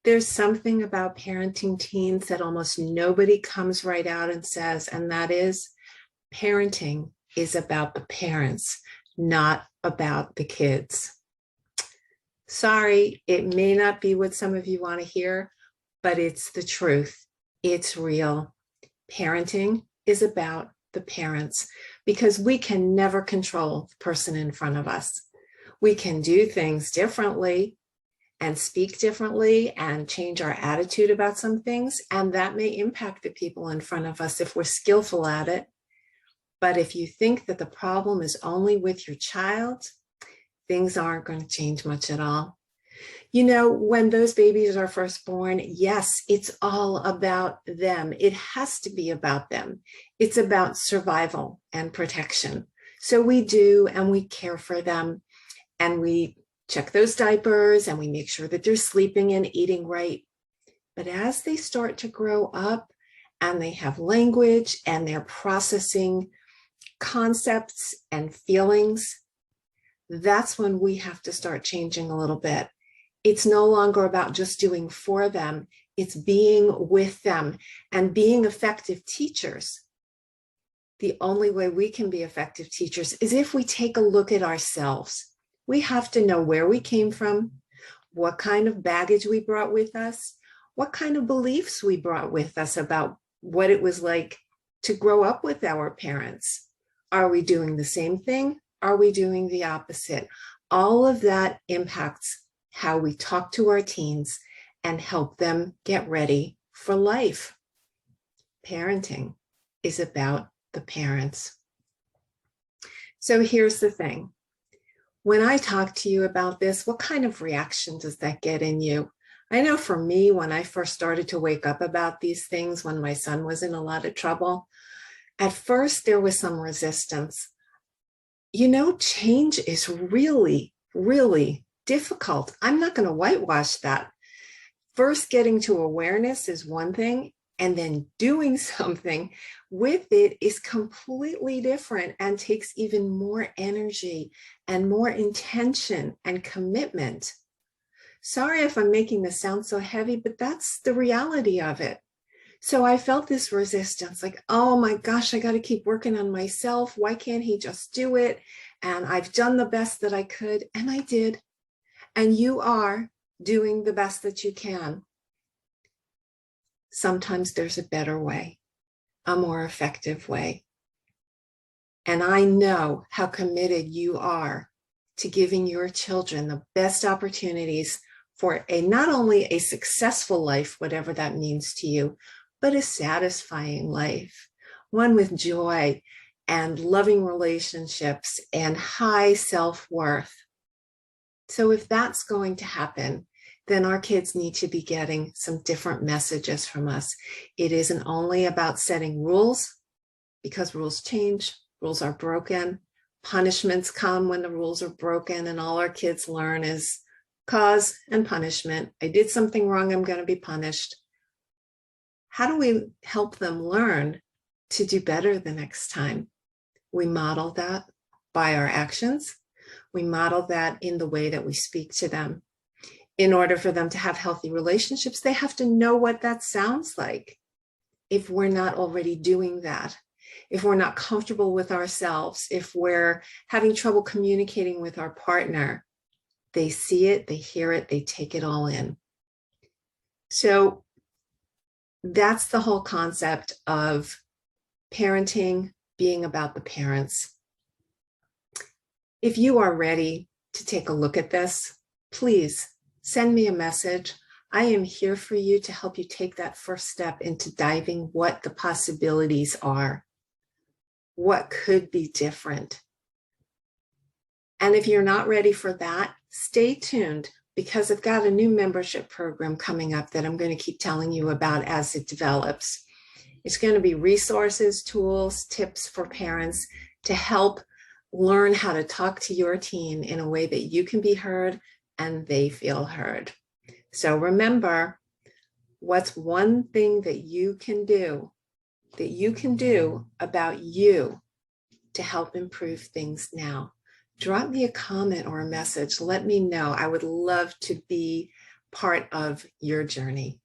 There's something about parenting teens that almost nobody comes right out and says, and that is parenting is about the parents, not about the kids. Sorry, it may not be what some of you want to hear, but it's the truth. It's real. Parenting is about the parents because we can never control the person in front of us. We can do things differently and speak differently and change our attitude about some things, and that may impact the people in front of us if we're skillful at it. But if you think that the problem is only with your child, things aren't going to change much at all. You know, when those babies are first born, yes, it's all about them. It has to be about them. It's about survival and protection. So we do, and we care for them, and we check those diapers, and we make sure that they're sleeping and eating right. But as they start to grow up and they have language and they're processing concepts and feelings, that's when we have to start changing a little bit. It's no longer about just doing for them. It's being with them and being effective teachers. The only way we can be effective teachers is if we take a look at ourselves. We have to know where we came from, what kind of baggage we brought with us, what kind of beliefs we brought with us about what it was like to grow up with our parents. Are we doing the same thing? Are we doing the opposite? All of that impacts how we talk to our teens and help them get ready for life. Parenting is about the parents. So here's the thing. When I talk to you about this, what kind of reaction does that get in you? I know for me, when I first started to wake up about these things, when my son was in a lot of trouble, at first there was some resistance. You know, change is really, really difficult. I'm not going to whitewash that. First, getting to awareness is one thing, and then doing something with it is completely different and takes even more energy and more intention and commitment. Sorry if I'm making this sound so heavy, but that's the reality of it. So I felt this resistance, like, oh my gosh, I got to keep working on myself. Why can't he just do it? And I've done the best that I could, and I did. And you are doing the best that you can. Sometimes there's a better way, a more effective way. And I know how committed you are to giving your children the best opportunities for not only a successful life, whatever that means to you, but a satisfying life, one with joy and loving relationships and high self-worth. So if that's going to happen, then our kids need to be getting some different messages from us. It isn't only about setting rules, because rules change, rules are broken, punishments come when the rules are broken, and all our kids learn is cause and punishment. I did something wrong, I'm going to be punished. How do we help them learn to do better the next time? We model that by our actions. We model that in the way that we speak to them. In order for them to have healthy relationships, they have to know what that sounds like. If we're not already doing that, if we're not comfortable with ourselves, if we're having trouble communicating with our partner, they see it, they hear it, they take it all in. So that's the whole concept of parenting being about the parents. If you are ready to take a look at this, please send me a message. I am here for you to help you take that first step into diving what the possibilities are, what could be different. And if you're not ready for that, stay tuned, because I've got a new membership program coming up that I'm going to keep telling you about as it develops. It's going to be resources, tools, tips for parents to help learn how to talk to your teen in a way that you can be heard and they feel heard. So remember, what's one thing that you can do about you to help improve things now? Drop me a comment or a message. Let me know. I would love to be part of your journey.